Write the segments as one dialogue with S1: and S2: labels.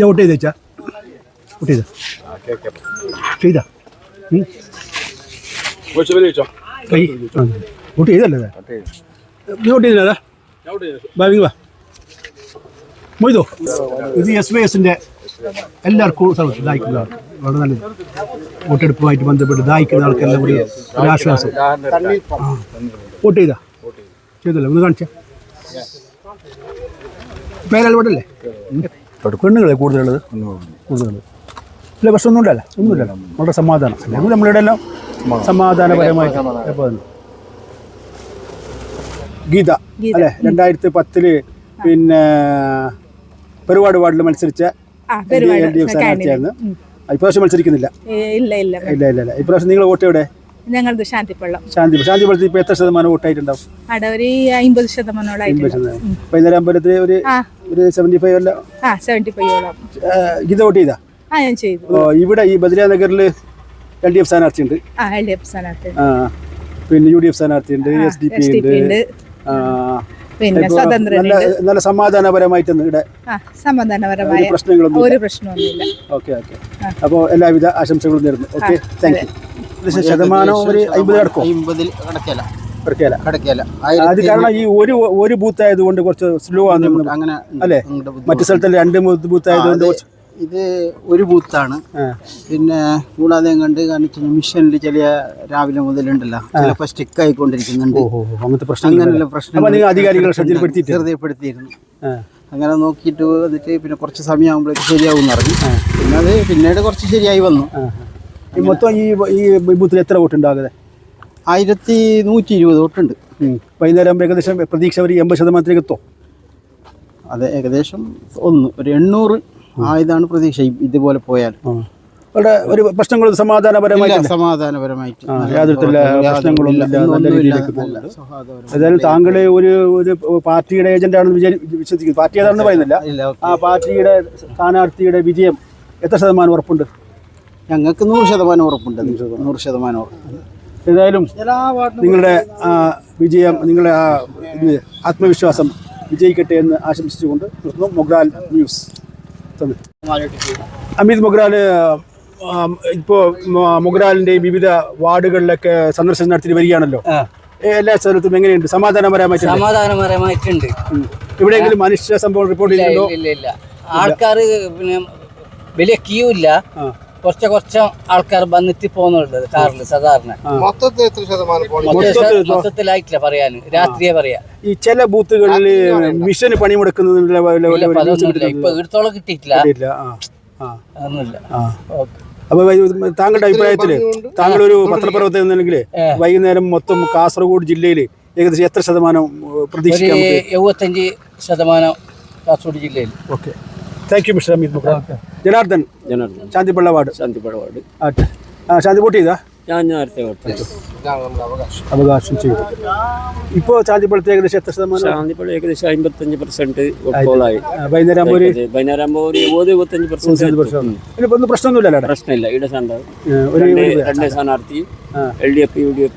S1: Vote ചെയ്തേച്ചാ vote ചെയ്ത ചെയ്താ vote ചെയ്തല്ലേ വോട്ട് ചെയ്തില്ല വാ മൊയ്തോ ഇത് SYSന്റെ എല്ലാവർക്കും ദായിക്കുന്നതാണ് വളരെ നല്ലത്. വോട്ടെടുപ്പുമായിട്ട് ബന്ധപ്പെട്ട് ദായിക്കുന്ന ആൾക്കെല്ലാം കൂടി ഒരു ആശ്വാസം. വോട്ട് ചെയ്തല്ലോ ഒന്ന് കാണിച്ച പേരാൾ വോട്ടല്ലേ പെണ്ണുങ്ങളെ കൂടുതലുള്ളത് ഇല്ല പ്രശ്നമൊന്നുമില്ലല്ലോ വളരെ സമാധാനം അല്ലെങ്കിൽ നമ്മളിവിടെ എല്ലാം സമാധാനപരമായിട്ട് എപ്പോൾ ഗീത അല്ലേ 2010 പിന്നെ പെരുവാട് വാർഡിൽ മത്സരിച്ച LDF സ്ഥാനാർത്ഥിയായിരുന്നു. ഇപ്രാവശ്യം മത്സരിക്കുന്നില്ല. ഇല്ല ഇപ്രാവശ്യം നിങ്ങൾ വോട്ട് എവിടെ?
S2: ഞങ്ങളത് ശാന്തിപ്പള്ളം.
S1: ശാന്തിപ്പള്ളത്തിൽ ഇപ്പൊ എത്ര ശതമാനം വോട്ടായിട്ടുണ്ടാവും?
S2: അവിടെ ഒരു 50%.
S1: വൈകുന്നേരം അമ്പലത്തിൽ ഒരു 75 അല്ല
S2: 75.
S1: ഗീത വോട്ട് ചെയ്താ?
S2: ഞാൻ ചെയ്തു.
S1: ഇവിടെ ഈ ബദ്രിയാനഗറിൽ LDF സ്ഥാനാർത്ഥി ഉണ്ട്, പിന്നെ UDF സ്ഥാനാർത്ഥി ഉണ്ട്, SDP ഉണ്ട്,
S2: പിന്നെ
S1: നല്ല സമാധാനപരമായിട്ടാണ് ഇവിടെ.
S2: ഒരു പ്രശ്നമൊന്നുമില്ല.
S1: ഓക്കെ അപ്പോൾ എല്ലാവിധ ആശംസകളും നേരുന്നു. Okay thank U. ശതമാനം ഒരു 50 കടക്കില്ല. അത് കാരണം ഈ ഒരു ബൂത്ത് ആയതുകൊണ്ട് കുറച്ച് സ്ലോ ആണ് അല്ലേ? മറ്റു സ്ഥലത്തല്ലേ 2 ബൂത്ത് ആയതുകൊണ്ട്
S3: ഇത് ഒരു ബൂത്താണ്. പിന്നെ കൂടാതെ കണ്ട് കാണിച്ച മിഷനിൽ ചില രാവിലെ മുതലുണ്ടല്ലോ ചിലപ്പോൾ സ്റ്റിക്ക് ആയിക്കൊണ്ടിരിക്കുന്നുണ്ട്.
S1: അങ്ങനത്തെ പ്രശ്നങ്ങൾ
S3: ശ്രദ്ധപ്പെടുത്തിയിരുന്നു. അങ്ങനെ നോക്കിയിട്ട് വന്നിട്ട് പിന്നെ കുറച്ച് സമയമാകുമ്പോഴേക്ക് ശരിയാവും എന്ന് പറഞ്ഞു. പിന്നെ അത് പിന്നീട് കുറച്ച് ശരിയായി വന്നു.
S1: മൊത്തം ഈ ബൂത്തിൽ എത്ര വോട്ട് ഉണ്ടാകുന്നത്?
S3: 1120 വോട്ടുണ്ട്.
S1: വൈകുന്നേരം ഏകദേശം പ്രതീക്ഷ ഒരു 80% എത്തും.
S3: അതെ, ഏകദേശം ഒരു 800 ആയതാണ് പ്രതീക്ഷ. ഇതുപോലെ പോയാൽ
S1: അവിടെ ഒരു പ്രശ്നങ്ങളും സമാധാനപരമായിട്ട് യാതൊരു പ്രശ്നങ്ങളൊന്നും നല്ല രീതിയിലേക്ക് പോകുന്നുണ്ട്. ഏതായാലും താങ്കൾ ഒരു പാർട്ടിയുടെ ഏജന്റ് ആണെന്ന് വിശ്വസിക്കുന്നു. പാർട്ടി ഏതാണെന്ന് പറയുന്നില്ല. ആ പാർട്ടിയുടെ സ്ഥാനാർത്ഥിയുടെ വിജയം എത്ര ശതമാനം ഉറപ്പുണ്ട്?
S3: ഞങ്ങൾക്ക് 100% ഉറപ്പുണ്ട്. 100% ഉറപ്പുണ്ട്.
S1: ഏതായാലും നിങ്ങളുടെ വിജയം, നിങ്ങളുടെ ആത്മവിശ്വാസം വിജയിക്കട്ടെ എന്ന് ആശംസിച്ചുകൊണ്ട് മൊഗ്രാൽ ന്യൂസ്. അമിത് മൊഗ്രാൽ ഇപ്പോൾ മൊഗ്രാലിന്റെ വിവിധ വാർഡുകളിലൊക്കെ സന്ദർശനം നടത്തി വരികയാണല്ലോ. എല്ലാ സ്ഥലത്തും എങ്ങനെയുണ്ട്? സമാധാനപരമായിട്ടുണ്ട്. എവിടെയെങ്കിലും മനുഷ്യ സംഭവം റിപ്പോർട്ട് ചെയ്യുന്നുണ്ടോ?
S4: ഇല്ല. ആൾക്കാർ പിന്നെ വലിയ ക്യൂ ഇല്ല. കുറച്ച് ആൾക്കാർ വന്നിട്ട് പോകുന്നുണ്ട് കാറിൽ. സാധാരണ മൊത്തത്തിലായിട്ടില്ല പറയാൻ, രാത്രിയെ പറയാ.
S1: ഈ ചില ബൂത്തുകളിൽ മിഷന് പണിമുടക്കുന്നതിനുള്ള
S4: ഇപ്പൊ ഇടത്തോളം കിട്ടിയിട്ടില്ല.
S1: അപ്പൊ താങ്കളുടെ അഭിപ്രായത്തില് താങ്കളൊരു പത്രപ്രവർത്തകൻ എന്നുണ്ടെങ്കിൽ വൈകുന്നേരം മൊത്തം കാസർഗോഡ് ജില്ലയിൽ ഏകദേശം എത്ര ശതമാനം പ്രതീക്ഷിക്കാം?
S4: 75% കാസർഗോഡ് ജില്ലയിൽ.
S1: Okay, thank you mister Amit Mogral. Janardhan Shantipalla ward. Shanti vote ചെയ്താ?
S5: ഞാൻ നേരത്തെ
S1: അവകാശം ചെയ്തു. ഇപ്പോൾ ശാന്തിപ്പള്ളത്തെ ഏകദേശം എത്ര ശതമാനം?
S5: ശാന്തിപ്പള്ളി ഏകദേശം 55%.
S1: വൈകുന്നേരം
S5: ഒരു 25%.
S1: ഒന്നും പ്രശ്നമൊന്നുമില്ല.
S5: പ്രശ്നമില്ല. ഇവിടെ രണ്ട് സ്ഥാനാർത്ഥി LDF UDF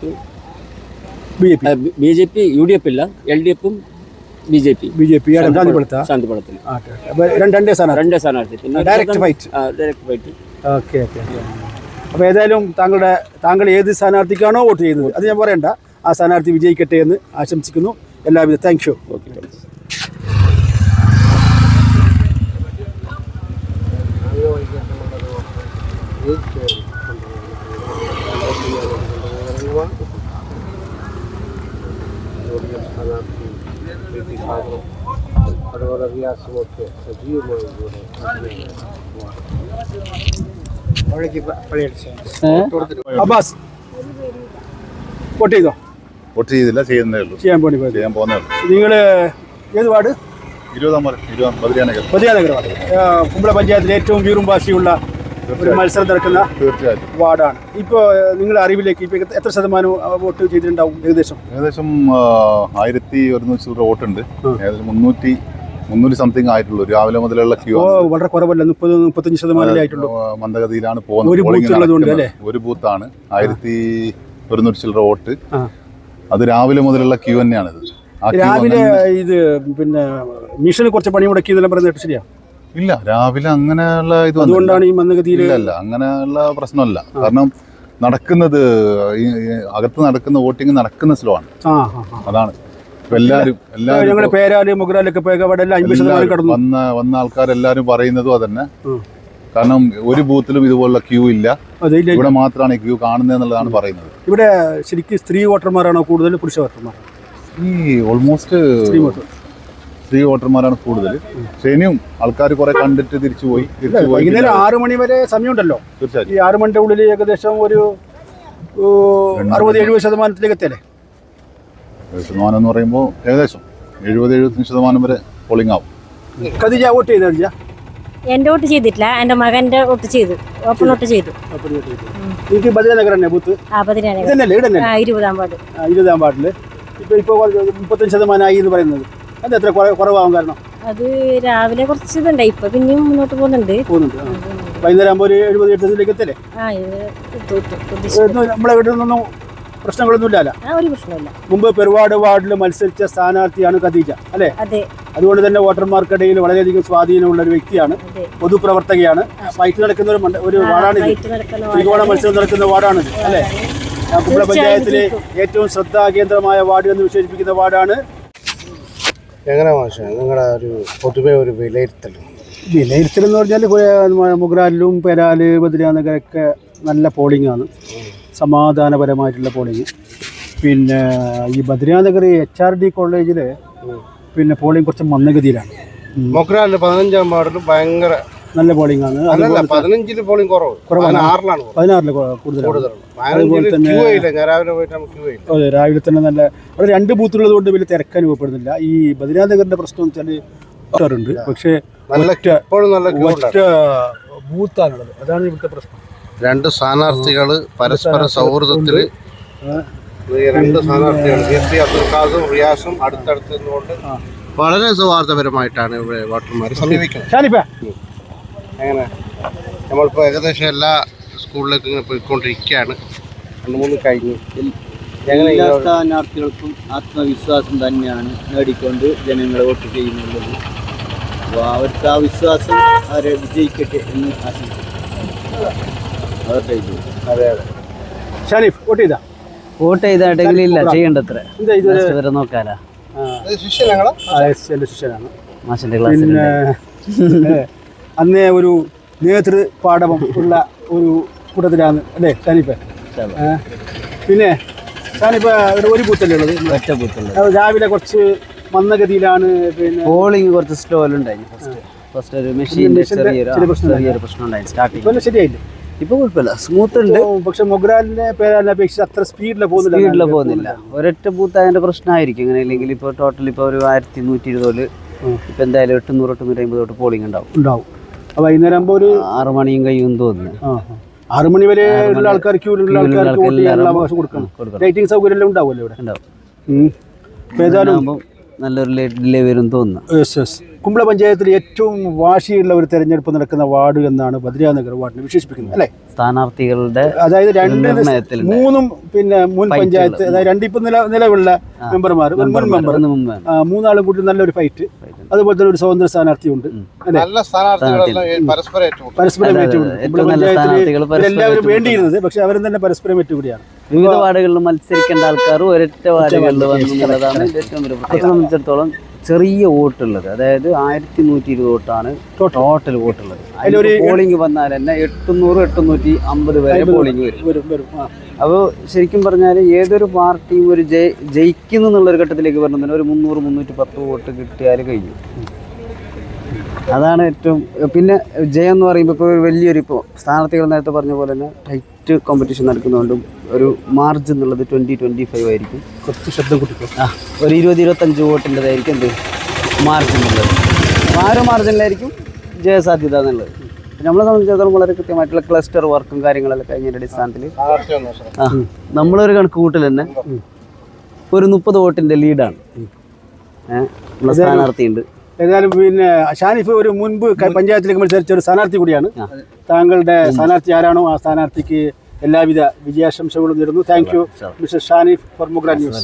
S5: BJP UDF ഇല്ല, LDF ഉം BJP
S1: ശാന്തിപ്പള്ളത്തിൽ രണ്ട് സ്ഥാനാർത്ഥി ഡയറക്റ്റ് ഫൈറ്റ്. ഓക്കെ. അപ്പോൾ ഏതായാലും താങ്കൾ ഏത് സ്ഥാനാർത്ഥിക്കാണോ വോട്ട് ചെയ്യുന്നത് അത് ഞാൻ പറയണ്ട, ആ സ്ഥാനാർത്ഥി വിജയിക്കട്ടെ എന്ന് ആശംസിക്കുന്നു. എല്ലാവിധ താങ്ക് യു. അബ്ബാസ് വോട്ട് ചെയ്തോ?
S6: വോട്ട് ചെയ്തില്ല, ചെയ്യാൻ പോകുന്നേ ഉള്ളൂ.
S1: നിങ്ങൾ ഏത് വാർഡ്?
S6: 20 ബദ്രിയാനഗർ
S1: വാർഡ്. കുമ്പള പഞ്ചായത്തിൽ ഏറ്റവും വീറും വാശിയുള്ള ഒരു മത്സരം നടക്കുന്ന വാർഡാണ്. ഇപ്പോൾ നിങ്ങളുടെ അറിവിലേക്ക് ഇപ്പോൾ എത്ര ശതമാനം വോട്ട് ചെയ്തിട്ടുണ്ടാവും? ഏകദേശം
S6: 1100 വോട്ടുണ്ട്. ഏകദേശം 300 സംതിങ് ആയിട്ടുള്ളൂ. രാവിലെ മുതലുള്ള ക്യൂ
S1: വളരെ കുറവല്ല, 30-35% ആയിട്ടുള്ളൂ.
S6: മന്ദഗതിയിലാണ് പോകുന്നത്. ഒരു ബൂത്താണ് 1100 വോട്ട്. അത് രാവിലെ മുതലുള്ള ക്യൂ തന്നെയാണിത്. ആ queue
S1: രാവിലെ ഇത് പിന്നെ മിഷന് കുറച്ച് പണി മുടക്കി എന്നെല്ലാം പറയുന്നത് ശരിയാ?
S6: ഇല്ല, രാവിലെ അങ്ങനെയുള്ള ഇത്
S1: അതുകൊണ്ടാണ് ഈ മന്ദഗതിയിൽ
S6: ഇല്ല അങ്ങനെയുള്ള പ്രശ്നമല്ല. കാരണം നടക്കുന്നത് അകത്ത് നടക്കുന്ന വോട്ടിംഗ് നടക്കുന്ന സ്ലോ ആണ്. അതാണ് എല്ലാവരും
S1: ഞങ്ങളുടെ പേരാല് മുഗ്രാലൊക്കെ അവിടെ 50% കടന്നു
S6: വന്ന ആൾക്കാരെല്ലാരും പറയുന്നതും അതന്നെ. കാരണം ഒരു ബൂത്തിലും ഇതുപോലുള്ള ക്യൂ ഇല്ല, ഇവിടെ മാത്രമാണ് ഈ ക്യൂ കാണുന്നത് എന്നുള്ളതാണ് പറയുന്നത്.
S1: ഇവിടെ ശരിക്കും സ്ത്രീ വോട്ടർമാരാണോ കൂടുതൽ പുരുഷ വോട്ടർമാർ?
S6: ഈ ഓൾമോസ്റ്റ് സ്ത്രീ വോട്ടർമാരാണ് കൂടുതൽ. ശനിയും ആൾക്കാർ കുറെ കണ്ടിട്ട് തിരിച്ചു പോയി.
S1: വൈകുന്നേരം 6 മണി വരെ സമയമുണ്ടല്ലോ.
S6: തീർച്ചയായും
S1: ഈ 6 മണിന്റെ ഉള്ളിൽ ഏകദേശം ഒരു 60-70% എത്തിയല്ലേ?
S6: ശതമാനം എന്ന് പറയുമ്പോൾ ഏകദേശം 70-75% വരെ പോളിംഗ് ആവും.
S1: ഖദീജ വോട്ട് ചെയ്ത ഖദീജ?
S7: എന്റെ വോട്ട് ചെയ്തിട്ടില്ല, എന്റെ മകന്റെ വോട്ട് ചെയ്തു, ഓപ്പൺ വോട്ട് ചെയ്തു.
S1: എനിക്ക് ബദ്രനഗർ തന്നെ ബൂത്ത്. ഇതന്നല്ലേ?
S7: 20-ാം വാർഡ്.
S1: 20-ാം വാർഡില് ഇപ്പൊ 35% ആയി എന്ന് പറയുന്നത്. അത് എത്ര കുറവാകും? കാരണം
S7: അത് രാവിലെ കുറച്ച് ഇതുണ്ടായി, ഇപ്പൊ പിന്നെയും മുന്നോട്ട് പോകുന്നുണ്ട്.
S1: വൈകുന്നേരം ആകുമ്പോൾ ഒരു 70-80% എത്തല്ലേ? നമ്മളെ വീട്ടിൽ നിന്നൊന്നും പ്രശ്നങ്ങളൊന്നും ഇല്ലല്ലോ?
S7: ഒരു പ്രശ്നമില്ല.
S1: മുമ്പ് പെരുവാട് വാർഡിൽ മത്സരിച്ച സ്ഥാനാർത്ഥിയാണ് ഖദീജ അല്ലേ?
S7: അതെ.
S1: അതുകൊണ്ട് തന്നെ വോട്ടർമാർക്കിടയിൽ വളരെയധികം സ്വാധീനമുള്ള ഒരു വ്യക്തിയാണ്, പൊതുപ്രവർത്തകയാണ്. ഫൈറ്റ് നടക്കുന്ന ഒരു വാർഡാണിത്, ത്രികോണ മത്സരം നടക്കുന്ന വാർഡാണിത് അല്ലേ? കുമ്പള പഞ്ചായത്തിലെ ഏറ്റവും ശ്രദ്ധാകേന്ദ്രമായ വാർഡ് എന്ന് വിശേഷിപ്പിക്കുന്ന വാർഡാണ്.
S8: എങ്ങനെ മാഷേ നിങ്ങളുടെ ഒരു പൊതുവെ ഒരു വിലയിരുത്തലും?
S1: വിലയിരുത്തലെന്ന് പറഞ്ഞാൽ മുഗ്രാലിലും പെരാല് ബദ്രനഗരൊക്കെ നല്ല പോളിംഗ് ആണ്, സമാധാനപരമായിട്ടുള്ള പോളിംഗ്. പിന്നെ ഈ ബദ്രനഗർ HRD കോളേജിൽ പിന്നെ പോളിംഗ് കുറച്ച് മന്ദഗതിയിലാണ്.
S8: മൊഗ്രാലിൽ 15-ാം വാർഡിലും ഭയങ്കര
S1: നല്ല പോളിംഗ് ആണ്.
S8: 15-ൽ പോളിംഗ് കുറവാണ്,
S1: 16-ൽ കൂടുതലാണ്. അതെ, രാവിലെ തന്നെ നല്ല അവിടെ 2 ബൂത്തുള്ളത് കൊണ്ട് വലിയ തിരക്ക് അനുഭവപ്പെടുന്നില്ല. ഈ ബദ്രനഗറിന്റെ പ്രശ്നം എന്ന് വെച്ചാൽ ഉണ്ട്, പക്ഷേ ഒറ്റ ബൂത്താണുള്ളത്. അതാണ് ഇവിടുത്തെ പ്രശ്നം.
S8: 2 സ്ഥാനാർത്ഥികൾ പരസ്പര സൗഹൃദത്തിൽ, 2 സ്ഥാനാർത്ഥികൾ റിയാസും അടുത്തടുത്ത് നിന്നുകൊണ്ട് വളരെ സൗഹാർദ്ദപരമായിട്ടാണ് ഇവിടെ വോട്ടർമാർ സമീപിക്കുന്നത്. എങ്ങനെ നമ്മളിപ്പോൾ ഏകദേശം എല്ലാ സ്കൂളിലേക്ക് ഇങ്ങനെ പോയിക്കൊണ്ടിരിക്കുകയാണ്. 2-3 കഴിഞ്ഞു.
S4: എല്ലാ സ്ഥാനാർത്ഥികൾക്കും ആത്മവിശ്വാസം തന്നെയാണ് നേടിക്കൊണ്ട് ജനങ്ങളെ വോട്ട് ചെയ്യുന്നുള്ളത്. അപ്പോൾ അവർക്ക് ആ വിശ്വാസം അവരെ വിജയിക്കട്ടെ എന്ന് ആശംസിക്കുന്നു.
S8: അതെ അതെ.
S1: ഷാനിഫ് വോട്ട് ചെയ്താ?
S4: വോട്ട് ചെയ്തിട്ടെങ്കിലും ഇല്ല, ചെയ്യേണ്ടത്ര ഇതുവരെ നോക്കാനാ.
S8: ശിഷ്യനാണ്.
S1: പിന്നെ അന്നേ ഒരു നേതൃപാഠവം ഉള്ള ഒരു കൂട്ടത്തിലാണ് അല്ലേ ഷാനിഫ്? പിന്നെ ഷാനിഫ് ഒരു ബൂത്തല്ലേ ഉള്ളത്?
S4: ഒറ്റ ബൂത്തുണ്ട്.
S1: രാവിലെ കുറച്ച് മന്ദഗതിയിലാണ്. പിന്നെ
S4: പോളിംഗ് കുറച്ച് സ്ലോയിലുണ്ടായി. ഫസ്റ്റ് ഒരു മെഷീൻ്റെ ചെറിയൊരു പ്രശ്നം ഉണ്ടായി സ്റ്റാർട്ടിങ്.
S1: ഇപ്പം ശരിയായില്ലേ?
S4: ഇപ്പൊ കുഴപ്പമില്ല, സ്മൂത്ത് ഉണ്ട്.
S1: പക്ഷെ മൊഗ്രാലിന്റെ പേരാലിനെ അപേക്ഷിച്ച് അത്ര സ്പീഡിൽ
S4: പോകുന്നില്ല. ഒരൊറ്റ ബൂത്ത് അതിന്റെ പ്രശ്നമായിരിക്കും. അങ്ങനെ ഇല്ലെങ്കിൽ ഇപ്പോൾ ടോട്ടൽ ഇപ്പോൾ ഒരു 1120 ഇപ്പൊ എന്തായാലും 800-850 തൊട്ട് പോളിംഗ് ഉണ്ടാവും.
S1: വൈകുന്നേരം ആകുമ്പോൾ ഒരു
S4: 6 മണിയും കഴിയും തോന്നുന്നു.
S1: 6 മണി വരെ ഉള്ള ആൾക്കാർ ക്യൂലുള്ള ആൾക്കാർക്ക് വോട്ട് ചെയ്യാനുള്ള അവകാശം കൊടുക്കണം. ലൈറ്റിംഗ് സൗകര്യം എല്ലാം ഉണ്ടാവുമല്ലോ ഇവിടെ?
S4: ഉണ്ടാവും.
S1: ഏതായാലും
S4: നല്ലൊരു ഡിലേ വരും തോന്നുന്നു.
S1: കുമ്പള പഞ്ചായത്തിൽ ഏറ്റവും വാശിയുള്ള ഒരു തെരഞ്ഞെടുപ്പ് നടക്കുന്ന വാർഡ് എന്നാണ് ബദ്രനഗർ വാർഡിനെ വിശേഷിപ്പിക്കുന്നത് അല്ലേ?
S4: സ്ഥാനാർത്ഥികളുടെ
S1: അതായത് 2-3 പിന്നെ മുൻ പഞ്ചായത്ത്, അതായത് 2 ഇപ്പം നിലവിലുള്ള മെമ്പർമാർ, മുൻ മെമ്പർ 3 ആളും കൂടി നല്ലൊരു ഫൈറ്റ്. അതുപോലെ തന്നെ ഒരു സ്വതന്ത്ര സ്ഥാനാർത്ഥിയുണ്ട് അല്ലേ? പരസ്പരം എല്ലാവരും വേണ്ടിയിരുന്നത്, പക്ഷെ അവരും തന്നെ പരസ്പരം ഏറ്റുകൂടിയാണ്.
S4: വിവിധ വാർഡുകളിൽ മത്സരിക്കേണ്ട ആൾക്കാർ ഒരൊറ്റ വാർഡുകളിൽ വന്നുള്ളതാണ് ഏറ്റവും ഒരു പ്രത്യേകത. സംബന്ധിച്ചിടത്തോളം ചെറിയ വോട്ടുള്ളത്, അതായത് 1120 വോട്ടാണ് ടോട്ടൽ വോട്ടുള്ളത്. അതിൽ പോളിംഗ് വന്നാൽ തന്നെ 800-850 വരെ പോളിംഗ് വരും. അപ്പോൾ ശരിക്കും പറഞ്ഞാൽ ഏതൊരു പാർട്ടിയും ഒരു ജയിക്കുന്നു എന്നുള്ളൊരു ഘട്ടത്തിലേക്ക് വരണമെന്ന് ഒരു 300-310 വോട്ട് കിട്ടിയാൽ കഴിഞ്ഞു. അതാണ് ഏറ്റവും. പിന്നെ ജയം എന്ന് പറയുമ്പോൾ ഇപ്പോൾ വലിയൊരു, ഇപ്പോൾ സ്ഥാനാർത്ഥികൾ നേരത്തെ പറഞ്ഞ പോലെ തന്നെ ടൈറ്റ് കോമ്പറ്റീഷൻ നടക്കുന്നതുകൊണ്ടും ഒരു മാർജിൻ എന്നുള്ളത് 20-25 ആയിരിക്കും.
S1: കുറച്ച് ശബ്ദം കുട്ടിക്കും
S4: ഒരു 20-25 വോട്ടിൻ്റെതായിരിക്കും എന്ത് മാർജിൻ ഉള്ളത്. ആ ഒരു മാർജിനിലായിരിക്കും ജയസാധ്യത എന്നുള്ളത്. നമ്മളെ സംബന്ധിച്ചിടത്തോളം വളരെ കൃത്യമായിട്ടുള്ള ക്ലസ്റ്റർ വർക്കും കാര്യങ്ങളെല്ലാം കഴിഞ്ഞതിൻ്റെ അടിസ്ഥാനത്തിൽ നമ്മളൊരു കണക്ക് കൂട്ടൽ തന്നെ ഒരു 30 വോട്ടിൻ്റെ ലീഡാണ് നമ്മളെ സ്ഥാനാർത്ഥിയുണ്ട്.
S1: ഏതായാലും പിന്നെ ഷാനിഫ് ഒരു മുൻപ് പഞ്ചായത്തിലേക്ക് മത്സരിച്ച ഒരു സ്ഥാനാർത്ഥി കൂടിയാണ്. താങ്കളുടെ സ്ഥാനാർത്ഥി ആരാണോ ആ സ്ഥാനാർത്ഥിക്ക് എല്ലാവിധ വിജയാശംസകളും നേരുന്നു. Thank you Mister Shanif for Mogral news.